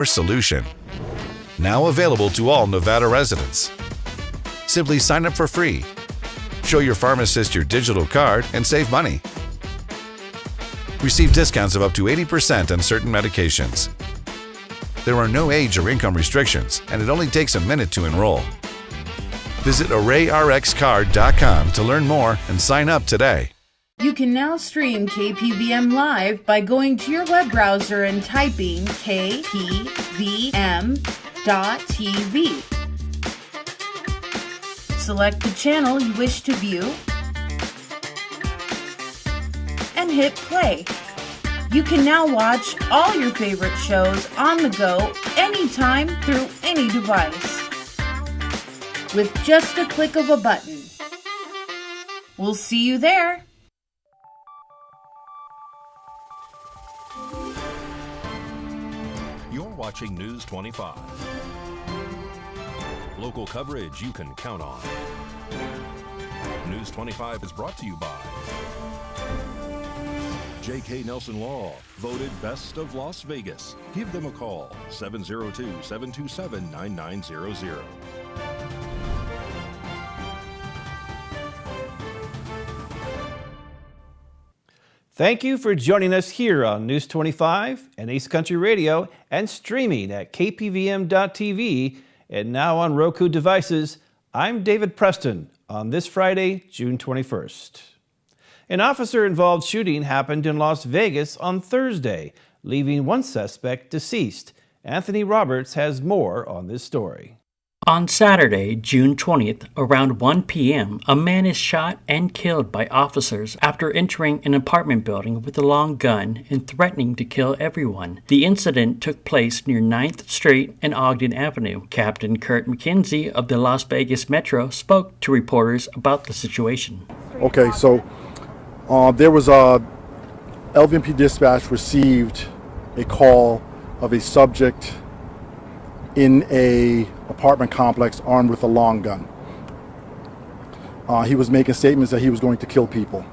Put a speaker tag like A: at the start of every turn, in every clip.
A: solution. Now available to all Nevada residents. Simply sign up for free. Show your pharmacist your digital card and save money. Receive discounts of up to 80% on certain medications. There are no age or income restrictions, and it only takes a minute to enroll. Visit ArrayRxCard.com to learn more and sign up today.
B: You can now stream KPVM Live by going to your web browser and typing KPVM.TV. Select the channel you wish to view and hit play. You can now watch all your favorite shows on the go anytime through any device with just a click of a button. We'll see you there.
C: You're watching News 25. Local coverage you can count on. News 25 is brought to you by J.K. Nelson Law, voted Best of Las Vegas. Give them a call, 702-727-9900.
D: Thank you for joining us here on News 25 and Ace Country Radio and streaming at KPVM.TV and now on Roku devices. I'm David Preston on this Friday, June 21st. An officer-involved shooting happened in Las Vegas on Thursday, leaving one suspect deceased. Anthony Roberts has more on this story.
E: On Saturday, June 20th, around 1 p.m., a man is shot and killed by officers after entering an apartment building with a long gun and threatening to kill everyone. The incident took place near 9th Street and Ogden Avenue. Captain Kurt McKenzie of the Las Vegas Metro spoke to reporters about the situation.
F: Okay, so there was a LVMP dispatch received a call of a subject in a apartment complex armed with a long gun. He was making statements that he was going to kill people.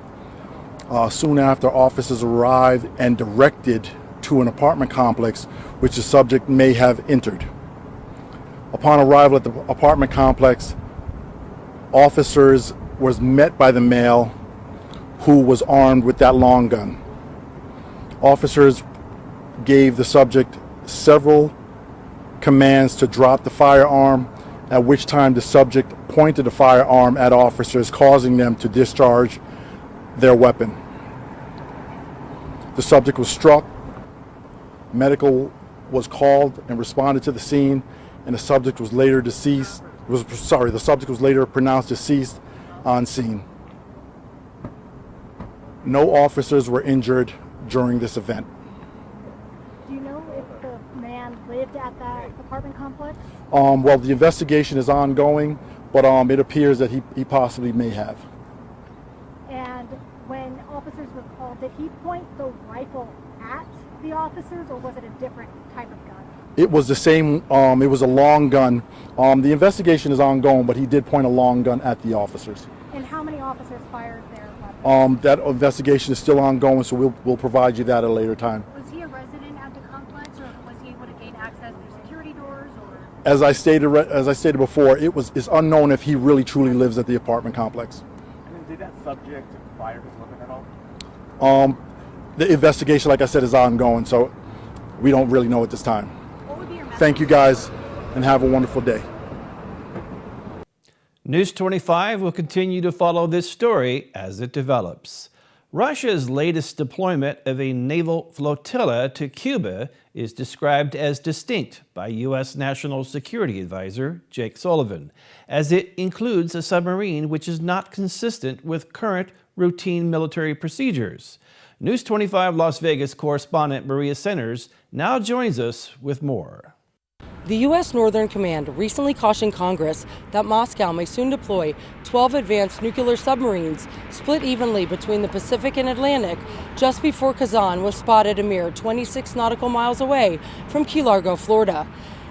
F: Soon after, officers arrived and directed to an apartment complex which the subject may have entered. Upon arrival at the apartment complex, officers was met by the male who was armed with that long gun. Officers gave the subject several commands to drop the firearm, at which time the subject pointed the firearm at officers, causing them to discharge their weapon. The subject was struck, medical was called and responded to the scene, and the subject was later pronounced deceased on scene. No officers were injured during this event.
G: Do you know if the man lived at that apartment complex?
F: Well, the investigation is ongoing, but it appears that he possibly may have.
G: And when officers were called, did he point the rifle at the officers, or was it a different type of gun?
F: It was the same, it was a long gun. The investigation is ongoing, but he did point a long gun at the officers.
G: And how many officers fired their weapons?
F: That investigation is still ongoing, so we'll provide you that at a later time.
G: Was he a resident at the complex, or was he able to gain access through security doors? Or?
F: As I stated before, it's unknown if he really truly lives at the apartment complex.
H: And did that subject fire his weapon at all?
F: The investigation, like I said, is ongoing, so we don't really know at this time.
G: What would be your message?
F: Thank you guys, and have a wonderful day.
D: News 25 will continue to follow this story as it develops. Russia's latest deployment of a naval flotilla to Cuba is described as distinct by U.S. National Security Advisor Jake Sullivan, as it includes a submarine which is not consistent with current routine military procedures. News 25 Las Vegas correspondent Maria Centers now joins us with more.
I: The U.S. Northern Command recently cautioned Congress that Moscow may soon deploy 12 advanced nuclear submarines split evenly between the Pacific and Atlantic just before Kazan was spotted a mere 26 nautical miles away from Key Largo, Florida.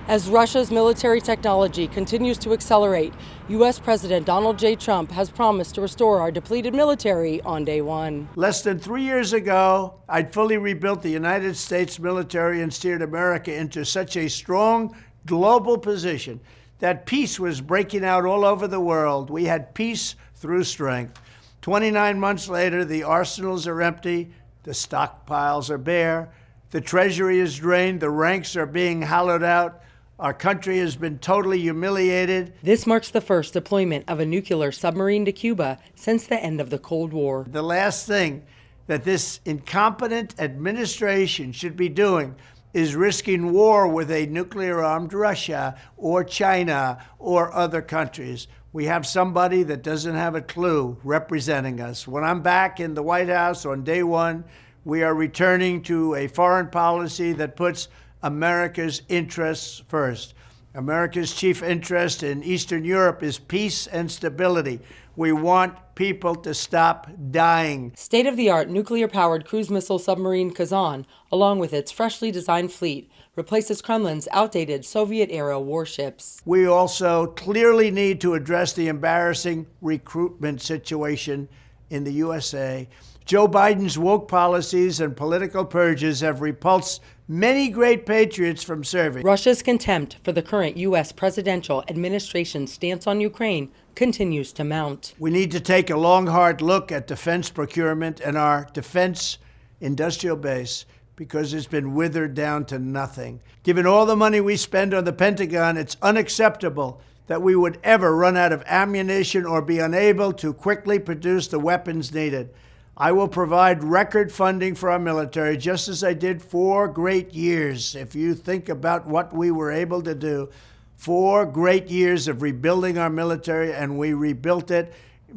I: As Russia's military technology continues to accelerate, U.S. President Donald J. Trump has promised to restore our depleted military on day one.
J: Less than 3 years ago, I'd fully rebuilt the United States military and steered America into such a strong global position that peace was breaking out all over the world. We had peace through strength. 29 months later, the arsenals are empty, the stockpiles are bare, the treasury is drained, the ranks are being hollowed out. Our country has been totally humiliated.
I: This marks the first deployment of a nuclear submarine to Cuba since the end of the Cold War.
J: The last thing that this incompetent administration should be doing is risking war with a nuclear-armed Russia or China or other countries. We have somebody that doesn't have a clue representing us. When I'm back in the White House on day one, we are returning to a foreign policy that puts America's interests first. America's chief interest in Eastern Europe is peace and stability. We want people to stop dying.
I: State-of-the-art nuclear-powered cruise missile submarine Kazan, along with its freshly designed fleet, replaces Kremlin's outdated Soviet-era warships.
J: We also clearly need to address the embarrassing recruitment situation in the USA. Joe Biden's woke policies and political purges have repulsed many great patriots from serving.
I: Russia's contempt for the current U.S. presidential administration's stance on Ukraine continues to mount.
J: We need to take a long, hard look at defense procurement and our defense industrial base because it's been withered down to nothing. Given all the money we spend on the Pentagon, it's unacceptable that we would ever run out of ammunition or be unable to quickly produce the weapons needed. I will provide record funding for our military, just as I did 4 great years. If you think about what we were able to do, 4 great years of rebuilding our military, and we rebuilt it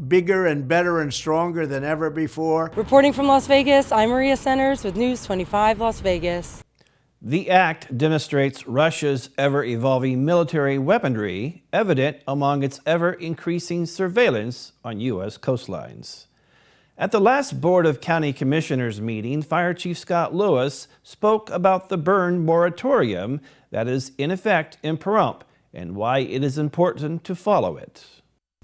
J: bigger and better and stronger than ever before.
I: Reporting from Las Vegas, I'm Maria Centers with News 25 Las Vegas.
D: The act demonstrates Russia's ever-evolving military weaponry, evident among its ever-increasing surveillance on U.S. coastlines. At the last Board of County Commissioners meeting, Fire Chief Scott Lewis spoke about the burn moratorium that is in effect in Pahrump and why it is important to follow it.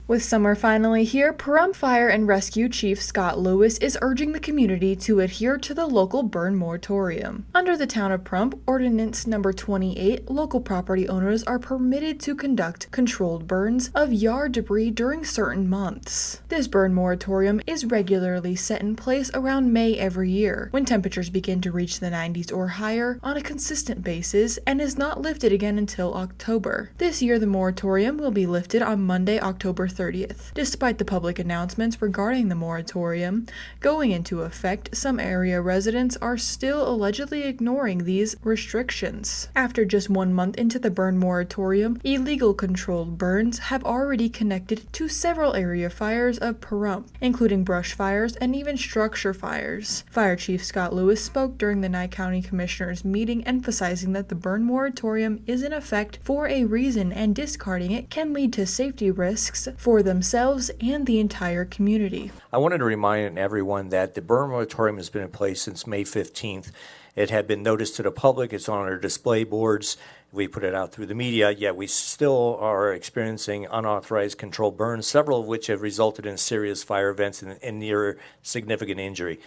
K: With summer finally here, Pahrump Fire and Rescue Chief Scott Lewis is urging the community to adhere to the local burn moratorium. Under the Town of Pahrump Ordinance Number 28, local property owners are permitted to conduct controlled burns of yard debris during certain months. This burn moratorium is regularly set in place around May every year, when temperatures begin to reach the 90s or higher on a consistent basis, and is not lifted again until October. This year, the moratorium will be lifted on Monday, October 30th. Despite the public announcements regarding the moratorium going into effect, some area residents are still allegedly ignoring these restrictions. After just 1 month into the burn moratorium, illegal controlled burns have already connected to several area fires of Pahrump, including brush fires and even structure fires. Fire Chief Scott Lewis spoke during the Nye County Commissioners meeting, emphasizing that the burn moratorium is in effect for a reason and discarding it can lead to safety risks for themselves and the entire community.
L: I wanted to remind everyone that the burn moratorium has been in place since May 15th. It had been noticed to the public. It's on our display boards. We put it out through the media, yet we still are experiencing unauthorized controlled burns, several of which have resulted in serious fire events and near significant injury.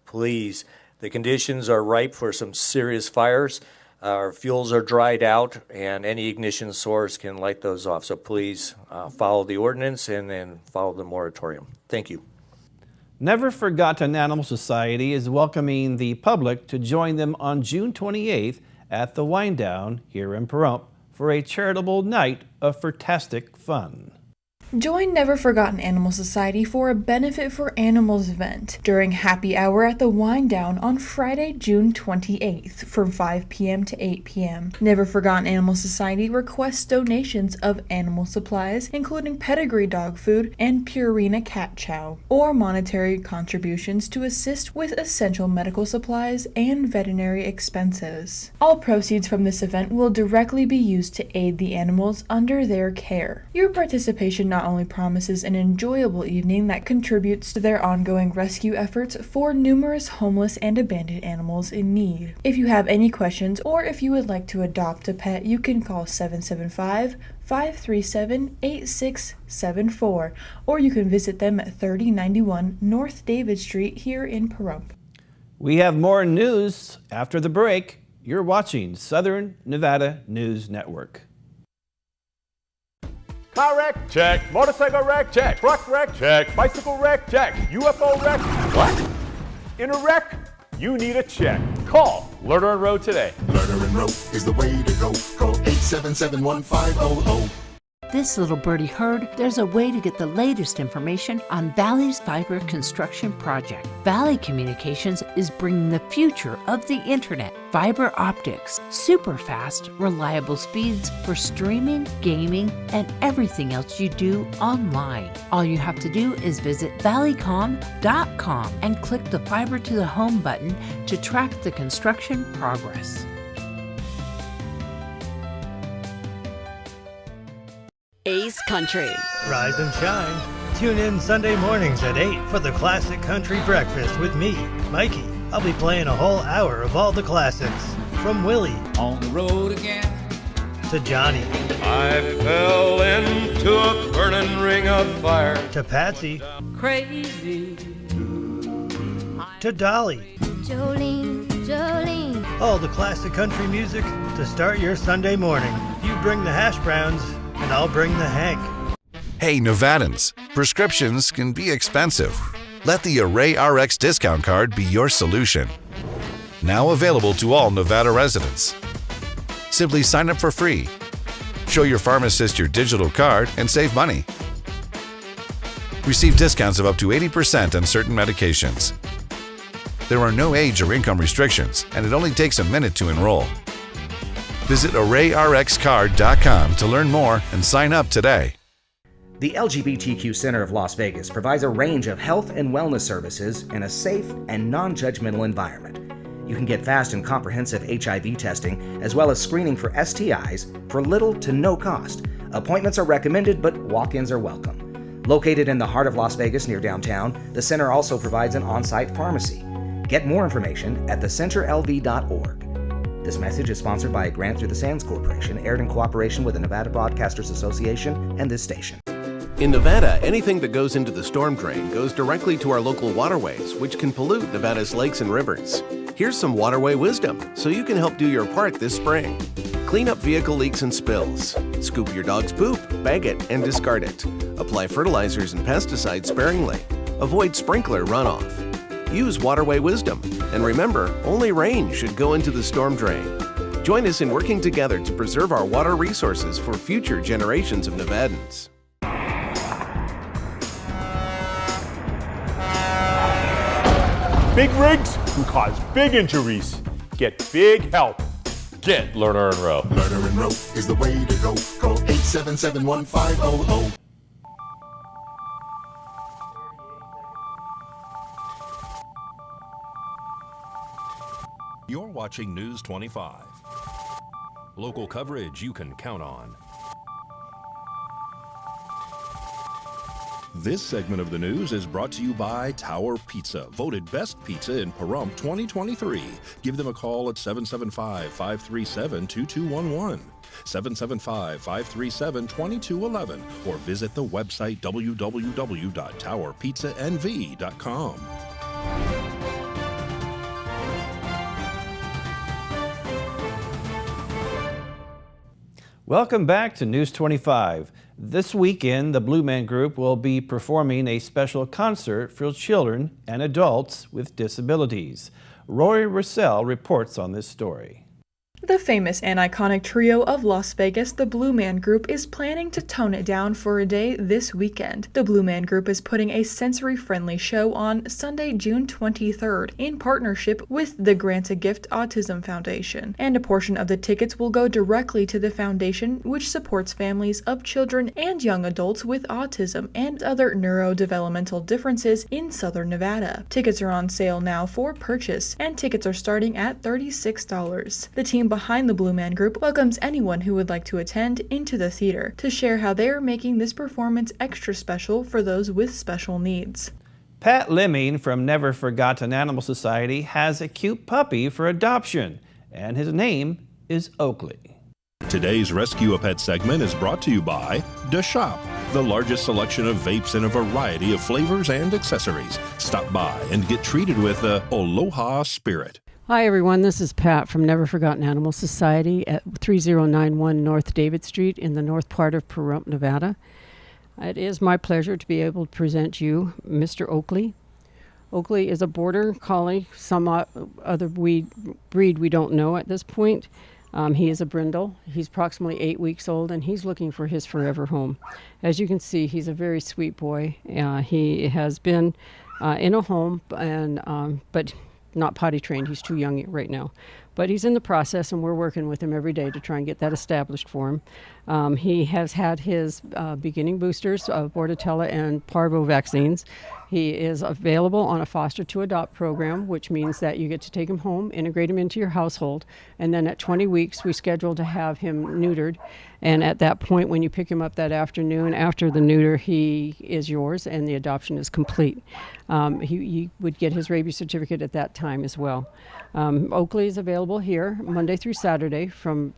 L: Please, the conditions are ripe for some serious fires. Our fuels are dried out, and any ignition source can light those off. So please follow the ordinance and then follow the moratorium. Thank you.
D: Never Forgotten Animal Society is welcoming the public to join them on June 28th at the Wind Down here in Pahrump for a charitable night of fantastic fun.
K: Join Never Forgotten Animal Society for a Benefit for Animals event during happy hour at the Wind Down on Friday, June 28th from 5 p.m. to 8 p.m. Never Forgotten Animal Society requests donations of animal supplies, including pedigree dog food and Purina cat chow, or monetary contributions to assist with essential medical supplies and veterinary expenses. All proceeds from this event will directly be used to aid the animals under their care. Your participation not not only promises an enjoyable evening that contributes to their ongoing rescue efforts for numerous homeless and abandoned animals in need. If you have any questions or if you would like to adopt a pet, you can call 775-537-8674, or you can visit them at 3091 North David Street here in Pahrump.
D: We have more news after the break. You're watching Southern Nevada News Network.
H: Car wreck? Check. Motorcycle wreck? Check. Truck wreck? Check. Bicycle wreck? Check. UFO wreck? What? In a wreck? You need a check. Call Lerner and Rowe today.
M: Lerner and Rowe is the way to go. Call 877-1500.
N: This little birdie heard there's a way to get the latest information on Valley's fiber construction project. Valley Communications is bringing the future of the internet. Fiber optics, super fast, reliable speeds for streaming, gaming, and everything else you do online. All you have to do is visit valleycom.com and click the fiber to the home button to track the construction progress.
O: Ace Country.
P: Rise and shine. Tune in Sunday mornings at 8 for the Classic Country Breakfast with me, Mikey. I'll be playing a whole hour of all the classics. From Willie. On the road again. To Johnny.
Q: I fell into a burning ring of fire.
P: To Patsy.
O: Crazy.
P: To Dolly.
R: Jolene, Jolene.
P: All the classic country music to start your Sunday morning. You bring the hash browns, and I'll bring the Hank.
A: Hey, Nevadans, prescriptions can be expensive. Let the Array RX discount card be your solution. Now available to all Nevada residents. Simply sign up for free. Show your pharmacist your digital card and save money. Receive discounts of up to 80% on certain medications. There are no age or income restrictions, and it only takes a minute to enroll. Visit ArrayRxCard.com to learn more and sign up today.
S: The LGBTQ Center of Las Vegas provides a range of health and wellness services in a safe and non-judgmental environment. You can get fast and comprehensive HIV testing as well as screening for STIs for little to no cost. Appointments are recommended, but walk-ins are welcome. Located in the heart of Las Vegas near downtown, the center also provides an on-site pharmacy. Get more information at thecenterlv.org. This message is sponsored by a grant through the Sands Corporation, aired in cooperation with the Nevada Broadcasters Association and this station.
T: In Nevada, anything that goes into the storm drain goes directly to our local waterways, which can pollute Nevada's lakes and rivers. Here's some waterway wisdom so you can help do your part this spring. Clean up vehicle leaks and spills. Scoop your dog's poop, bag it, and discard it. Apply fertilizers and pesticides sparingly. Avoid sprinkler runoff. Use waterway wisdom. And remember, only rain should go into the storm drain. Join us in working together to preserve our water resources for future generations of Nevadans.
H: Big rigs can cause big injuries. Get big help. Get Lerner and Rowe.
M: Lerner and Rowe is the way to go. Call 877-1500.
C: You're watching News 25. Local coverage you can count on. This segment of the news is brought to you by Tower Pizza, voted best pizza in Pahrump 2023. Give them a call at 775-537-2211, 775-537-2211, or visit the website www.towerpizzanv.com.
D: Welcome back to News 25. This weekend, the Blue Man Group will be performing a special concert for children and adults with disabilities. Rory Russell reports on this story.
K: The famous and iconic trio of Las Vegas, the Blue Man Group, is planning to tone it down for a day this weekend. The Blue Man Group is putting a sensory-friendly show on Sunday, June 23rd, in partnership with the Grant a Gift Autism Foundation, and a portion of the tickets will go directly to the foundation, which supports families of children and young adults with autism and other neurodevelopmental differences in Southern Nevada. Tickets are on sale now for purchase, and tickets are starting at $36. The team behind the Blue Man Group, welcomes anyone who would like to attend into the theater to share how they are making this performance extra special for those with special needs.
D: Pat Lemming from Never Forgotten Animal Society has a cute puppy for adoption, and his name is Oakley.
C: Today's Rescue a Pet segment is brought to you by The Shop, the largest selection of vapes in a variety of flavors and accessories. Stop by and get treated with the Aloha spirit.
U: Hi everyone, this is Pat from Never Forgotten Animal Society at 3091 North David Street in the north part of Pahrump, Nevada. It is my pleasure to be able to present you Mr. Oakley. Oakley is a border collie, some other breed we don't know at this point. He is a brindle. He's approximately 8 weeks old, and he's looking for his forever home. As you can see, he's a very sweet boy. He has been in a home, but not potty trained. He's too young right now. But he's in the process, and we're working with him every day to try and get that established for him. He has had his beginning boosters of Bordetella and Parvo vaccines. He is available on a foster to adopt program, which means that you get to take him home, integrate him into your household, and then at 20 weeks we schedule to have him neutered. And at that point, when you pick him up that afternoon after the neuter, he is yours and the adoption is complete. He would get his rabies certificate at that time as well. Oakley is available here Monday through Saturday from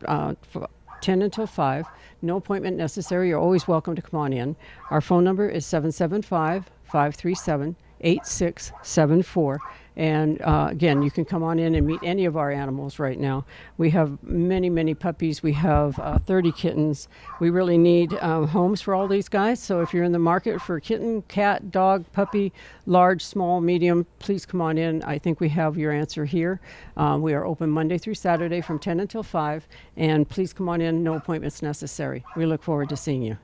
U: 10 until 5. No appointment necessary. You're always welcome to come on in. Our phone number is 775-537-8674. And again, you can come on in and meet any of our animals right now. We have many, many puppies. We have 30 kittens. We really need homes for all these guys. So if you're in the market for kitten, cat, dog, puppy, large, small, medium, please come on in. I think we have your answer here. We are open Monday through Saturday from 10 until 5. And please come on in. No appointments necessary. We look forward to seeing you.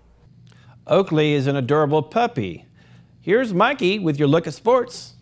D: Oakley is an adorable puppy. Here's Mikey with your look at sports.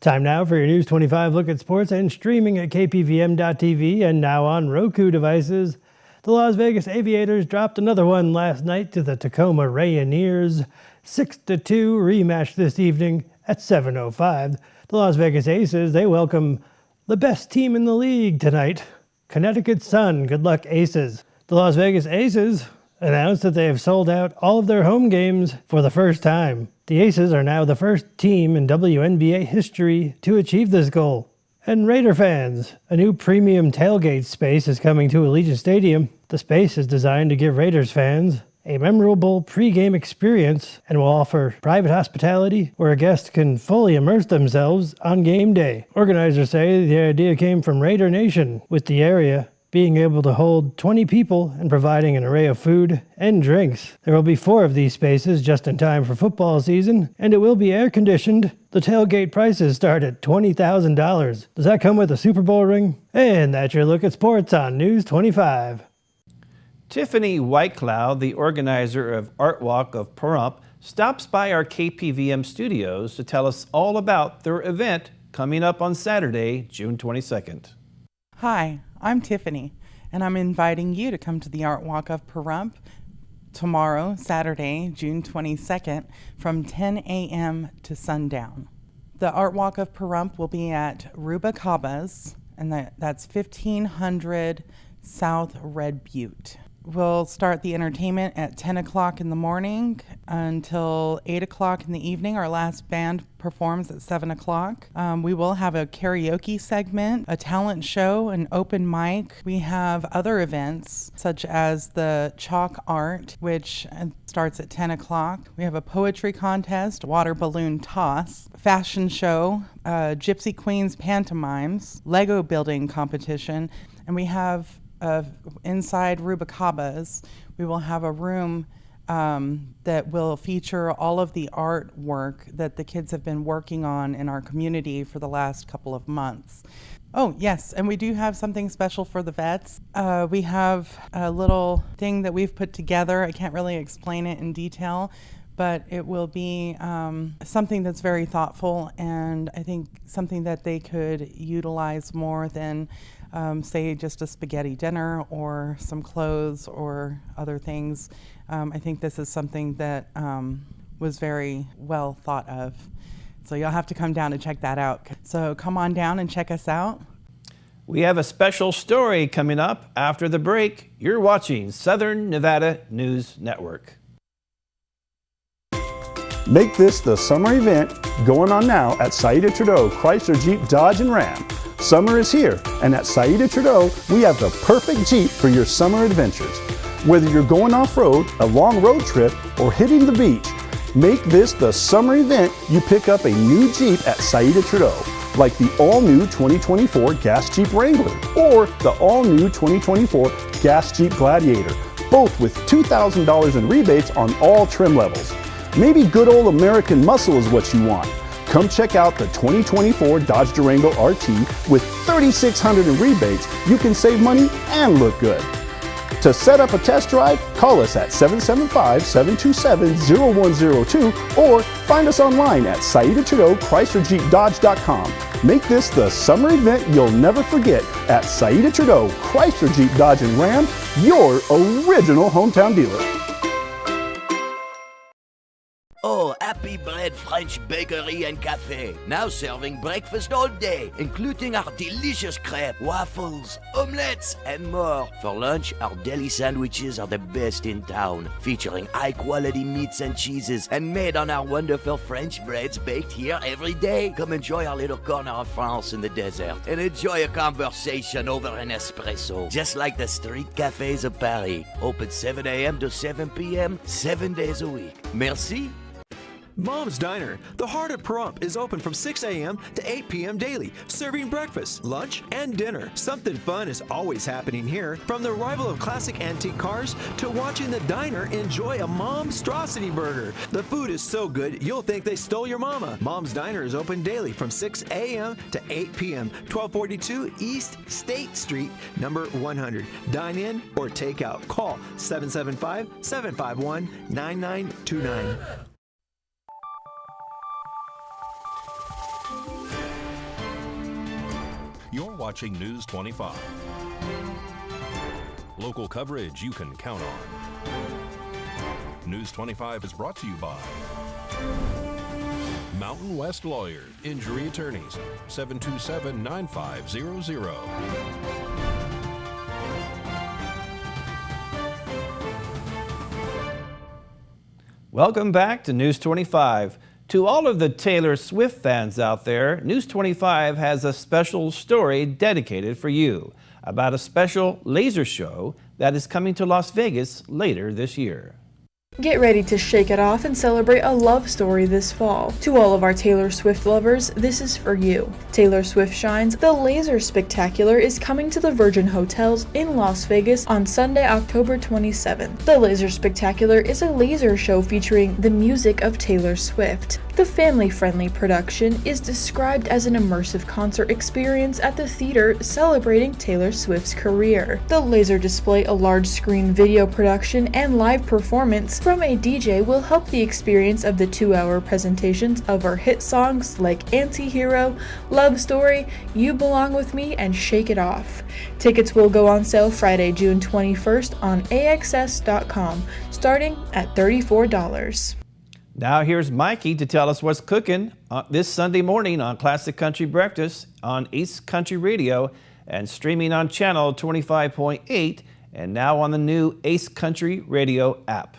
P: Time now for your News 25 look at sports and streaming at KPVM.TV and now on Roku devices. The Las Vegas Aviators dropped another one last night to the Tacoma Rayoneers. 6-2 rematch this evening at 7:05. The Las Vegas Aces, they welcome the best team in the league tonight, Connecticut Sun. Good luck, Aces. The Las Vegas Aces announced that they have sold out all of their home games for the first time. The Aces are now the first team in WNBA history to achieve this goal. And Raider fans, a new premium tailgate space is coming to Allegiant Stadium. The space is designed to give Raiders fans a memorable pre-game experience and will offer private hospitality where a guest can fully immerse themselves on game day. Organizers say the idea came from Raider Nation, with the area being able to hold 20 people and providing an array of food and drinks. There will be 4 of these spaces just in time for football season, and it will be air-conditioned. The tailgate prices start at $20,000. Does that come with a Super Bowl ring? And that's your look at sports on News 25.
D: Tiffany Whitecloud, the organizer of Art Walk of Pahrump, stops by our KPVM studios to tell us all about their event coming up on Saturday, June 22nd.
V: Hi, I'm Tiffany, and I'm inviting you to come to the Art Walk of Pahrump tomorrow, Saturday, June 22nd, from 10 a.m. to sundown. The Art Walk of Pahrump will be at Ruba Cabas, and that's 1500 South Red Butte. We'll start the entertainment at 10 o'clock in the morning until 8 o'clock in the evening. Our last band performs at 7 o'clock. We will have a karaoke segment, a talent show, an open mic. We have other events such as the chalk art, which starts at 10 o'clock. We have a poetry contest, water balloon toss, fashion show, Gypsy Queens pantomimes, Lego building competition, and we have inside Ruba Cabas, we will have a room that will feature all of the artwork that the kids have been working on in our community for the last couple of months. Oh, yes, and we do have something special for the vets. We have a little thing that we've put together. I can't really explain it in detail, but it will be something that's very thoughtful, and I think something that they could utilize more than, say, just a spaghetti dinner or some clothes or other things. I think this is something that was very well thought of. So you'll have to come down and check that out. So come on down and check us out.
D: We have a special story coming up after the break. You're watching Southern Nevada News Network.
B: Make this the summer event going on now at Saida Trudeau Chrysler Jeep Dodge and Ram. Summer is here, and at Saida Trudeau, we have the perfect Jeep for your summer adventures. Whether you're going off-road, a long road trip, or hitting the beach, make this the summer event you pick up a new Jeep at Saida Trudeau, like the all-new 2024 Gas Jeep Wrangler or the all-new 2024 Gas Jeep Gladiator, both with $2,000 in rebates on all trim levels. Maybe good old American muscle is what you want. Come check out the 2024 Dodge Durango RT with $3,600 in rebates. You can save money and look good. To set up a test drive, call us at 775-727-0102 or find us online at SaidaTrudeauChryslerJeepDodge.com. Make this the summer event you'll never forget at Saida Trudeau Chrysler Jeep Dodge and Ram, your original hometown dealer.
E: Oh, Happy Bread French Bakery and Cafe. Now serving breakfast all day, including our delicious crepe, waffles, omelettes, and more. For lunch, our deli sandwiches are the best in town, featuring high-quality meats and cheeses and made on our wonderful French breads baked here every day. Come enjoy our little corner of France in the desert and enjoy a conversation over an espresso, just like the street cafes of Paris. Open 7 a.m. to 7 p.m., 7 days a week. Merci.
W: Mom's Diner, the heart of Pahrump, is open from 6 a.m. to 8 p.m. daily, serving breakfast, lunch, and dinner. Something fun is always happening here, from the arrival of classic antique cars to watching the diner enjoy a Momstrosity burger. The food is so good, you'll think they stole your mama. Mom's Diner is open daily from 6 a.m. to 8 p.m., 1242 East State Street, number 100. Dine in or take out. Call 775-751-9929.
C: You're watching News 25. Local coverage you can count on. News 25 is brought to you by Mountain West Lawyer, Injury Attorneys, 727-9500.
D: Welcome back to News 25. To all of the Taylor Swift fans out there, News 25 has a special story dedicated for you about a special laser show that is coming to Las Vegas later this year.
K: Get ready to shake it off and celebrate a love story this fall. To all of our Taylor Swift lovers, this is for you. Taylor Swift Shines, the Laser Spectacular, is coming to the Virgin Hotels in Las Vegas on Sunday, October 27th. The Laser Spectacular is a laser show featuring the music of Taylor Swift. The family-friendly production is described as an immersive concert experience at the theater celebrating Taylor Swift's career. The laser display, a large-screen video production, and live performance from a DJ will help the experience of the 2-hour presentations of her hit songs like Anti-Hero, Love Story, You Belong With Me, and Shake It Off. Tickets will go on sale Friday, June 21st on AXS.com, starting at $34.
D: Now here's Mikey to tell us what's cooking this Sunday morning on Classic Country Breakfast on East Country Radio and streaming on channel 25.8 and now on the new Ace Country Radio app.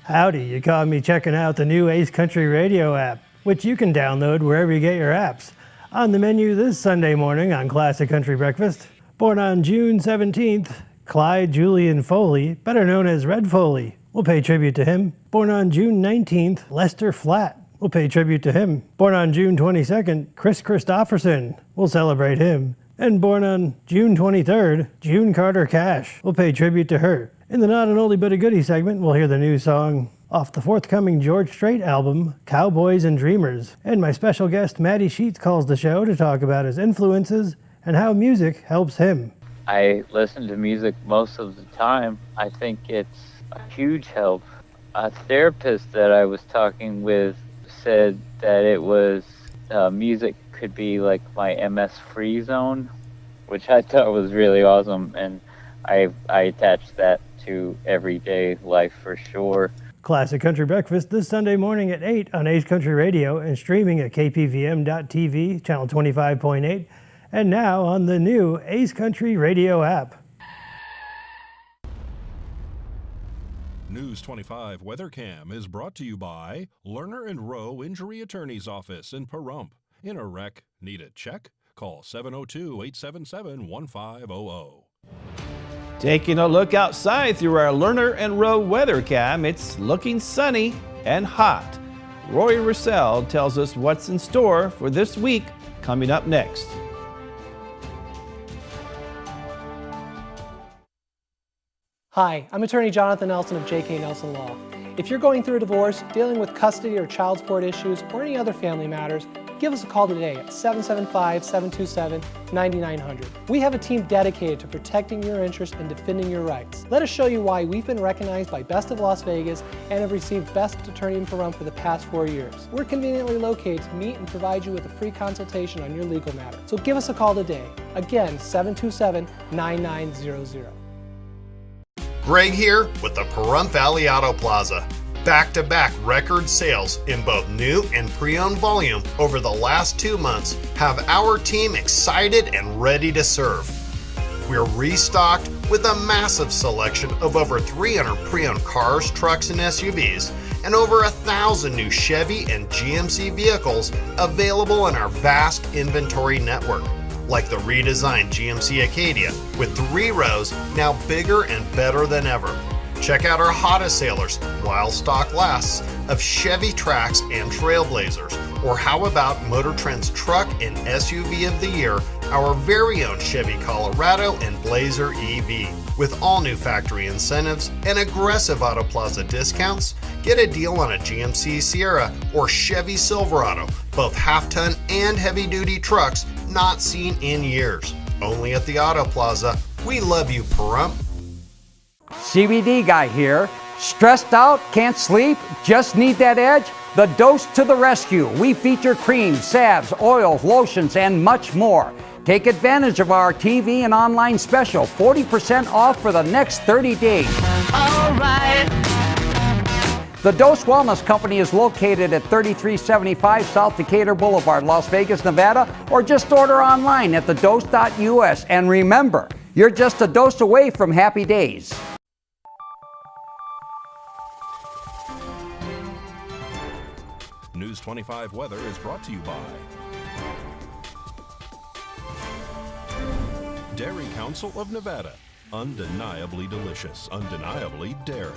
P: Howdy, you caught me checking out the new Ace Country Radio app, which you can download wherever you get your apps. On the menu this Sunday morning on Classic Country Breakfast, born on June 17th, Clyde Julian Foley, better known as Red Foley. We'll pay tribute to him. Born on June 19th, Lester Flatt. We'll pay tribute to him. Born on June 22nd, Chris Christopherson. We'll celebrate him. And born on June 23rd, June Carter Cash. We'll pay tribute to her. In the Not an Oldie But a Goodie segment, we'll hear the new song off the forthcoming George Strait album, Cowboys and Dreamers. And my special guest, Matty Sheets, calls the show to talk about his influences and how music helps him.
X: I listen to music most of the time. I think it's a huge help.
F: A therapist that I was talking with said that it was music could be like my MS free zone, which I thought was really awesome, and I attached that to everyday life for sure.
P: Classic Country Breakfast this Sunday morning at 8 on Ace Country Radio and streaming at KPVM.TV, channel 25.8, and now on the new Ace Country Radio app.
C: News 25 Weather Cam is brought to you by Lerner and Rowe Injury Attorney's Office in Pahrump. In a wreck, need a check? Call 702-877-1500.
D: Taking a look outside through our Lerner and Rowe weather cam, it's looking sunny and hot. Roy Russell tells us what's in store for this week coming up next.
G: Hi, I'm attorney Jonathan Nelson of J.K. Nelson Law. If you're going through a divorce, dealing with custody or child support issues, or any other family matters, give us a call today at 775-727-9900. We have a team dedicated to protecting your interests and defending your rights. Let us show you why we've been recognized by Best of Las Vegas and have received Best Attorney in Pahrump for the past 4 years. We're conveniently located to meet and provide you with a free consultation on your legal matter. So give us a call today. Again, 727-9900.
J: Greg here with the Pahrump Valley Auto Plaza. Back-to-back record sales in both new and pre-owned volume over the last 2 months have our team excited and ready to serve. We're restocked with a massive selection of over 300 pre-owned cars, trucks, and SUVs, and over 1,000 new Chevy and GMC vehicles available in our vast inventory network, like the redesigned GMC Acadia with 3 rows, now bigger and better than ever. Check out our hottest sailors, while stock lasts, of Chevy Trax and Trailblazers. Or how about Motor Trend's Truck and SUV of the Year, our very own Chevy Colorado and Blazer EV. With all new factory incentives and aggressive Auto Plaza discounts, get a deal on a GMC Sierra or Chevy Silverado, both half-ton and heavy-duty trucks not seen in years. Only at the Auto Plaza. We love you, Pahrump.
X: CBD guy here. Stressed out, can't sleep, just need that edge? The Dose to the rescue. We feature creams, salves, oils, lotions, and much more. Take advantage of our TV and online special, 40% off for the next 30 days.
Y: All right.
X: The Dose Wellness Company is located at 3375 South Decatur Boulevard, Las Vegas, Nevada, or just order online at thedose.us. And remember, you're just a dose away from happy days.
C: News 25 Weather is brought to you by Dairy Council of Nevada. Undeniably delicious, undeniably dairy.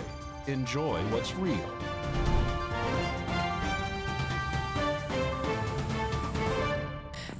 C: Enjoy what's real.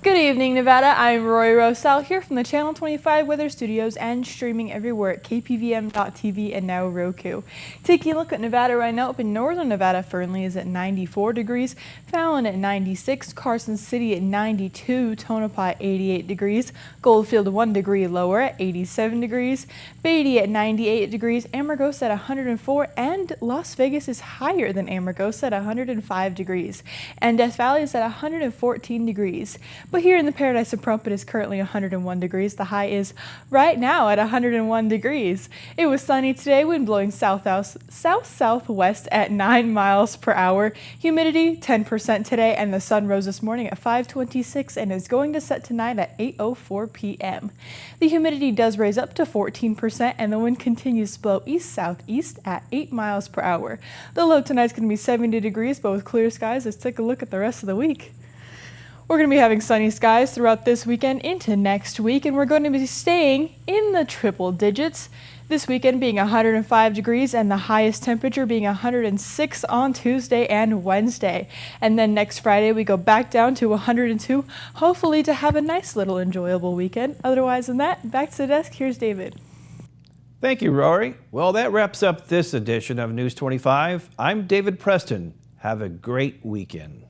Z: Good evening, Nevada. I'm Roy Rosell here from the Channel 25 Weather Studios and streaming everywhere at KPVM.TV and now Roku. Taking a look at Nevada right now, up in northern Nevada, Fernley is at 94 degrees, Fallon at 96, Carson City at 92, Tonopah 88 degrees, Goldfield 1 degree lower at 87 degrees, Beatty at 98 degrees, Amargosa at 104, and Las Vegas is higher than Amargosa at 105 degrees, and Death Valley is at 114 degrees. But here in the Paradise of Pahrump, it is currently 101 degrees. The high is right now at 101 degrees. It was sunny today, wind blowing south-southwest at 9 miles per hour. Humidity 10% today, and the sun rose this morning at 5:26 and is going to set tonight at 8:04 p.m. The humidity does raise up to 14%, and the wind continues to blow east-southeast at 8 miles per hour. The low tonight is going to be 70 degrees, but with clear skies. Let's take a look at the rest of the week. We're going to be having sunny skies throughout this weekend into next week, and we're going to be staying in the triple digits. This weekend being 105 degrees and the highest temperature being 106 on Tuesday and Wednesday. And then next Friday we go back down to 102, hopefully to have a nice little enjoyable weekend. Otherwise than that, back to the desk. Here's David.
D: Thank you, Rory. Well, that wraps up this edition of News 25. I'm David Preston. Have a great weekend.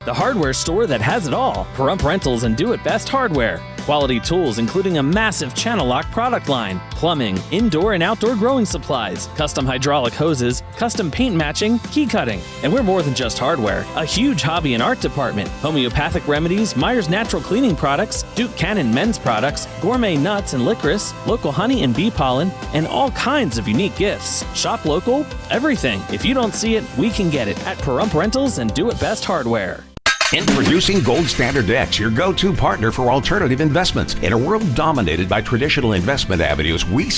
I: the hardware store that has it all. Pahrump Rentals and Do It Best Hardware. Quality tools including a massive channel lock product line, plumbing, indoor and outdoor growing supplies, custom hydraulic hoses, custom paint matching, key cutting. And we're more than just hardware. A huge hobby and art department, homeopathic remedies, Myers Natural Cleaning Products, Duke Cannon men's products, gourmet nuts and licorice, local honey and bee pollen, and all kinds of unique gifts. Shop local, everything. If you don't see it, we can get it at Pahrump Rentals and Do It Best Hardware.
L: Introducing Gold Standard X, your go-to partner for alternative investments. In a world dominated by traditional investment avenues, we